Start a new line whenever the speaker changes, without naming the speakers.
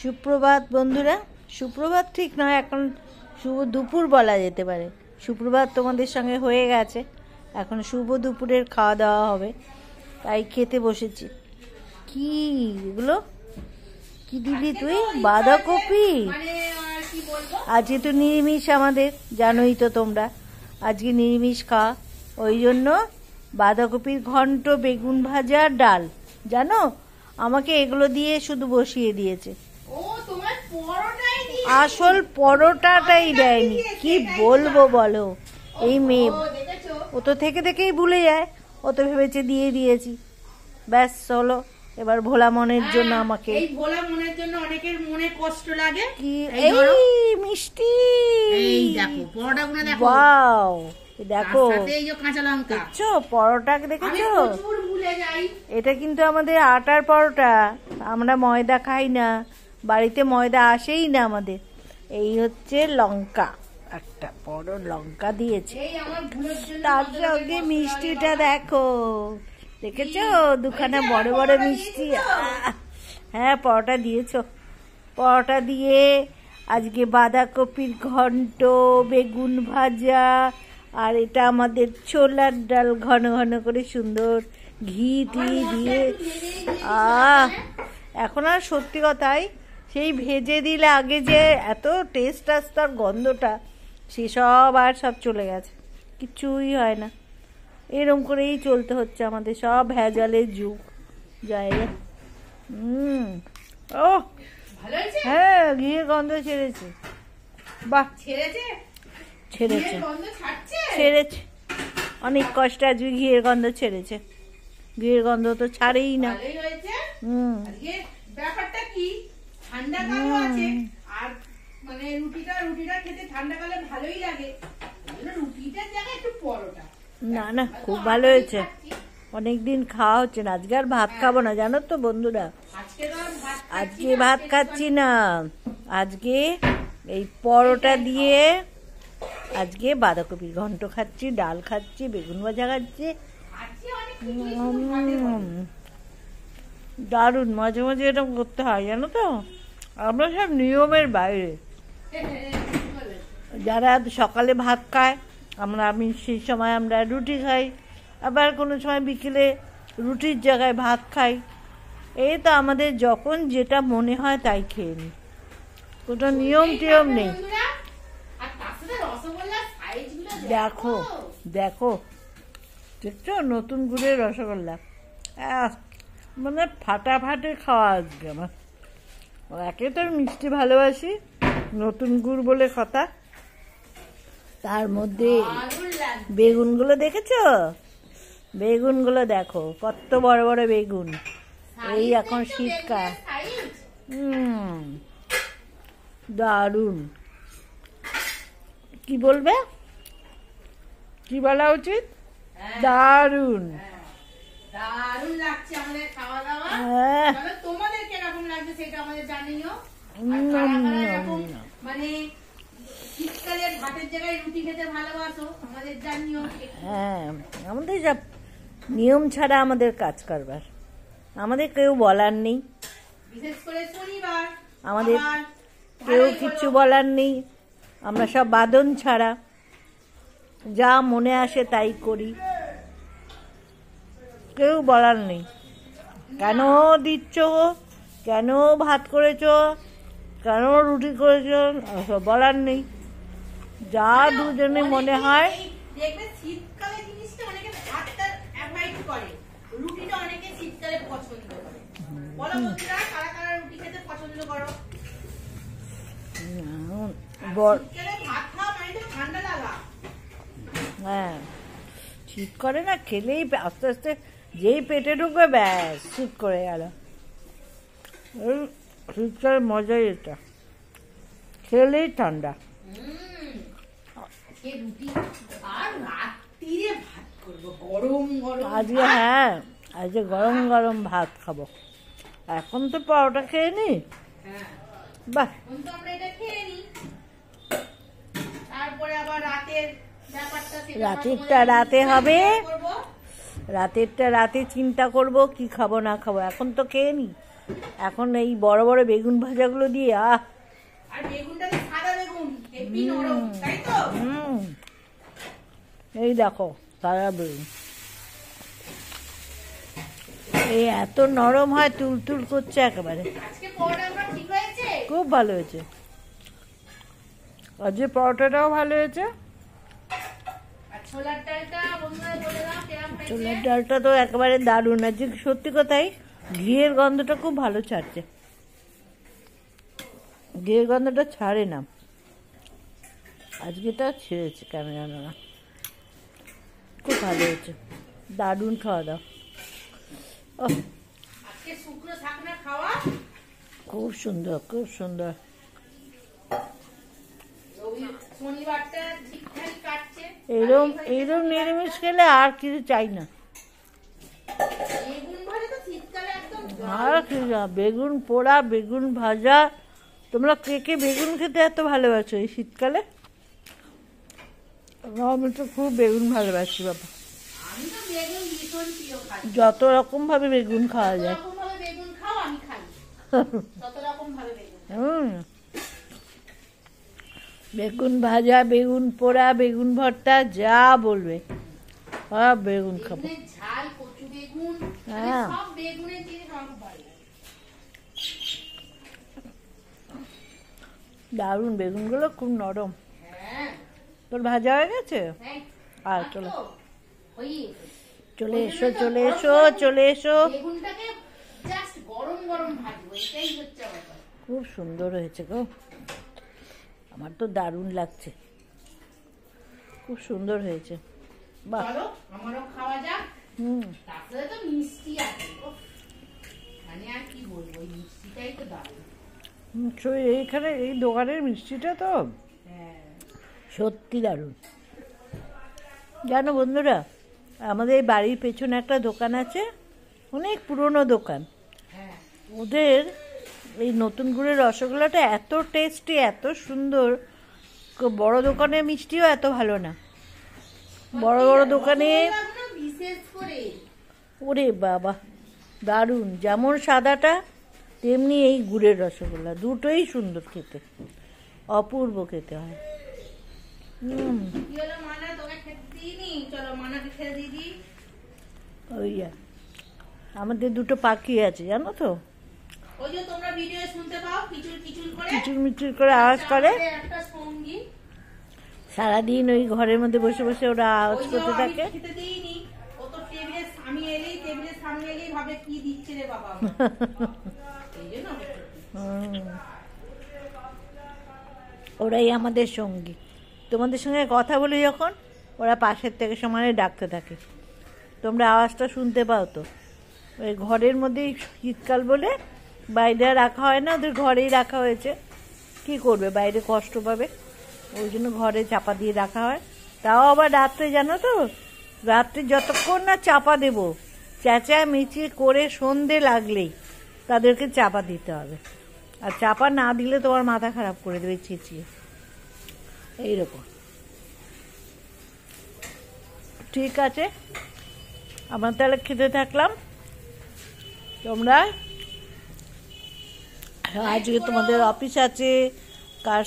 সুপ্রভাত বন্ধুরা। সুপ্রভাত ঠিক নয়, এখন শুভ দুপুর বলা যেতে পারে। সুপ্রভাত তোমাদের সঙ্গে হয়ে গেছে, এখন শুভ দুপুরের খাওয়া দাওয়া হবে, তাই খেতে বসেছি। কি এগুলো কি দিদি তুই? বাঁধাকপি। আজকে তো নিরামিষ আমাদের, জানোই তো তোমরা, আজকে নিরামিষ খাওয়া, ওই জন্য বাঁধাকপির ঘন্ট, বেগুন ভাজা, ডাল। জানো আমাকে এগুলো দিয়ে শুধু বসিয়ে দিয়েছে, আসল পরোটাটাই দেয়নি। কি বলবো বলো, এই মেয়ে ও তো থেকে থেকেই ভুলে যায়, ও তো ভেবেছে দিয়ে দিয়েছি, ব্যাস হলো। এবার ভোলা মনের জন্য আমাকে,
এই ভোলা মনের জন্য অনেকের মনে কষ্ট লাগে।
কি এই মিষ্টি,
এই দেখো পরোটাগুলো দেখো,
ওয়াও দেখো,
এই যে কাঁচা লঙ্কা
দেখছো পরোটা, দেখেছো?
আমি প্রচুর ভুলে যাই।
এটা কিন্তু আমাদের আটার পরোটা, আমরা ময়দা খাই না, বাড়িতে ময়দা আসেই না আমাদের। এই হচ্ছে লঙ্কা, একটা বড় লঙ্কা দিয়েছে, তার সঙ্গে মিষ্টিটা দেখো, দেখেছো দুখানা বড় বড় মিষ্টি। হ্যাঁ পরোটা দিয়েছো, পরোটা দিয়ে আজকে বাঁধাকপির ঘন্ট, বেগুন ভাজা, আর এটা আমাদের ছোলার ডাল, ঘন ঘন করে সুন্দর ঘি দিয়ে। এখন আর সত্যি কথাই, সেই ভেজে দিলে আগে যে এত টেস্ট আসত আর গন্ধটা, সেসব আর সব চলে গেছে, কিছুই হয় না। এরম করেই চলতে হচ্ছে আমাদের, সব ভেজালের যুগ। জায়গা ও হ্যাঁ, ঘিয়ের গন্ধ ছেড়েছে, বাহ ছেড়েছে অনেক কষ্টে আজকে ঘিয়ের গন্ধ ছেড়েছে। ঘিয়ের গন্ধ তো ছাড়েই না।
ব্যাপারটা কি, ঠান্ডা কালও আছে, আর মানে রুটিটা খেতে ঠান্ডা কালে ভালোই লাগে, রুটিটার জায়গায় একটু পরোটা।
না না, খুব ভালো হয়েছে, অনেকদিন খাওয়া হচ্ছে না। আজকে আর ভাত খাবো না, জানো তো বন্ধুরা, আজকে ভাত খাচ্ছি না, আজকে এই পরোটা দিয়ে আজকে বাঁধাকপির ঘন্ট খাচ্ছি, ডাল খাচ্ছি, বেগুন ভাজা খাচ্ছি, দারুণ। মাঝে মাঝে এরকম করতে হয়, জানো তো, আমরা সব নিয়মের বাইরে। যারা সকালে ভাত খায়, আমি সেই সময় আমরা রুটি খাই, আবার কোনো সময় বিকেলে রুটির জায়গায় ভাত খাই। এই তো আমাদের যখন যেটা মনে হয় তাই খেয়ে নিই, কোনো নিয়ম টিয়ম নেই। দেখো দেখো, দেখছো নতুন গুড়ের রসগোল্লা, মানে ফাটাফাটি খাওয়া আজকে আমার। একে তো মিষ্টি ভালোবাসি, নতুন গুড় বলে কথা, তার মধ্যে বেগুনগুলো দেখেছো? বেগুনগুলো দেখো কত বড় বড় বেগুন, এই এখন শীতকাল, দারুণ। কি বলবে, কি বলা উচিত? দারুণ,
দারুণ লাগছে আমাদের খাওয়া দাওয়া। তোমাদের কিরকম লাগছে সেটা আমাদের জানিও। মানে শীতকালের ভাতের জায়গায় রুটি খেতে ভালোবাসো, আমাদের জানিও।
হ্যাঁ, আমাদের সব নিয়ম ছাড়া আমাদের কাজ করবার, আমাদের কেউ বলার নেই,
বিশেষ করে শনিবার
আমাদের কেউ কিছু বলার নেই, আমরা সব বাঁধন ছাড়া যা মনে আসে তাই করি, কেউ বলার নেই। কেন দিচ্ছ, কেন ভাত করেছ, কেন রুটি করেছ, বলার নেই, যা দুজনে মনে হয়।
দেখবে শীতকালে জিনিসটা অনেকে ভাতটা অ্যাভয়েড করে, রুটিটা অনেকে শীতকালে পছন্দ করে। বলো বন্ধুরা, কারা কারা রুটি খেতে পছন্দ করো? শীতকালে ভাত খাওয়া মানে তো ঠান্ডা লাগা।
হ্যাঁ, শীত করে না, খেলেই আস্তে আস্তে যেই পেটে ঢুকবে ব্যাস শীত করে গেল। শীতকালের মজাই এটা, খেলেই ঠান্ডা। আজকে হ্যাঁ, আজকে গরম গরম ভাত খাবো। এখন তো পরোটা খেয়ে নি, বাহ, রাতেরটা রাতে হবে, রাতেরটা রাতে চিন্তা করব কি খাবো না খাবো, এখন তো খেয়ে নি, এখন এই বড় বড় বেগুন ভাজাগুলো দিয়ে
আর বেগুনটা তো সাদা বেগুন, হেভি নরম, তাই তো?
এই দেখো সাদা বেগুন, এই এত নরম হয়, তুলতুল করছে একেবারে।
আজকে পরোটাটা ঠিক হয়েছে?
খুব ভালো হয়েছে, আজকে পরোটাটাও ভালো হয়েছে।
আর ছোলার ডালটা বন্ধুরা বলে দাও কেমন হয়েছে?
ছোলার ডালটা তো একেবারে দারুণ, আজকে সত্যি কথাই ঘিয়ের গন্ধটা খুব ভালো ছাড়ছে, ঘিয়ের গন্ধটা ছাড়ে না, আজকেটা ছেড়েছে কেন জানো না, খুব ভালো হয়েছে, দারুণ খাওয়া দাওয়া।
আজকে শুকনো শাকনা খাওয়া
খুব সুন্দর, খুব সুন্দর।
শনিবারটা ঠিকঠাক কাটছে।
এইরকম নিরামিষ খেলে আর কিছু চাই না।
বেগুন ভাজা তো শীতকালে একদম
আর কিছু না, বেগুন পোড়া, বেগুন ভাজা। তোমরা কে কে বেগুন খেতে এত ভালোবাসো এই শীতকালে? আমি তো খুব বেগুন ভালোবাসি বাবা,
আমি তো বেগুন ভীষণ প্রিয় খাই।
যত রকম ভাবে বেগুন খাওয়া যায়।
যত রকম ভাবে বেগুন খাও আমি খাই, তত রকম ভাবে বেগুন।
বেগুন ভাজা, বেগুন পোড়া, বেগুন ভর্তা, যা বলবে সব বেগুন খাবো।
বেগুনের ঝাল, কচু বেগুন,
হ্যাঁ।
সব বেগুনের জিনিস আমার খুব ভালো লাগে।
দারুণ, বেগুনগুলো খুব নরম।
হ্যাঁ,
তোর ভাজা হয়ে গেছে?
হ্যাঁ,
আর
আর
চলো,
তো হয়েই গেছে।
চলে এসো, চলে এসো, চলে এসো।
বেগুনটাকে জাস্ট গরম গরম ভাজবো, এটাই হচ্ছে আমার ব্যাপার।
খুব সুন্দর হয়েছে গো, আমার তো দারুণ লাগছে, খুব সুন্দর হয়েছে। বাহ,
চলো আমারও খাওয়া যাক। তারপরে তো মিষ্টি আছে, উফ, মানে আর কি বলবো, এই মিষ্টিটাই তো দারুণ।
এইখানে এই দোকানের মিষ্টিটা তো
হ্যাঁ,
সত্যি দারুণ। জানো বন্ধুরা, আমাদের এই বাড়ির পেছনে একটা দোকান আছে, অনেক পুরনো দোকান।
হ্যাঁ,
ওদের এই নতুন গুড়ের রসগোল্লাটা এত টেস্টি, এত সুন্দর। বড় দোকানের মিষ্টিও এত ভালো না। বড় বড় দোকানে
রসগোল্লাগুলো বিশেষ করে
ওরে বাবা দারুণ, যেমন সাদাটা তেমনি এই গুড়ের রসগোল্লা, দুটোই সুন্দর খেতে, অপূর্ব খেতে হয়।
কি হলো মানা, তোকে খেতে দিইনি? চলো মানাকে খেতে দিয়ে দিই।
ওই আমাদের দুটো পাখি আছে জানো তো,
ওই যে তোমরা ভিডিও শুনতে পাও কিচুর কিচুর করে,
কিচুর মিচুর করে আওয়াজ করে,
আমাদের একটা সঙ্গী।
সারাদিন ওই ঘরের মধ্যে বসে বসে ওরা আওয়াজ
ওই যে
করতে
আমি
থাকে।
খেতে দিইনি, ও তো টেবিলের সামনে এলেই ভাবে কি দিচ্ছে রে বাবা আমার। এই জন্য
ওরাই আমাদের সঙ্গী। তোমাদের সঙ্গে কথা বলি যখন, ওরা পাশের থেকে সমানে ডাকতে থাকে, তোমরা আওয়াজটা শুনতে পাও তো। ওই ঘরের মধ্যেই শীতকাল বলে বাইরে রাখা হয় না, ওদের ঘরেই রাখা হয়েছে। কি করবে, বাইরে কষ্ট পাবে, ওই জন্য ঘরে চাপা দিয়ে রাখা হয়। তাও আবার রাত্রে, জানো তো, রাত্রে যতক্ষণ না চাপা দেব, চেঁচামেচি করে সন্ধে লাগলেই তাদেরকে চাপা দিতে হবে। আর চাপা না দিলে তোমার মাথা খারাপ করে দেবে চেঁচিয়ে, এইরকম। ঠিক আছে, আমরা তাহলে খেতে থাকলাম। তোমরা আজকে তোমাদের অফিস আছে, কাজ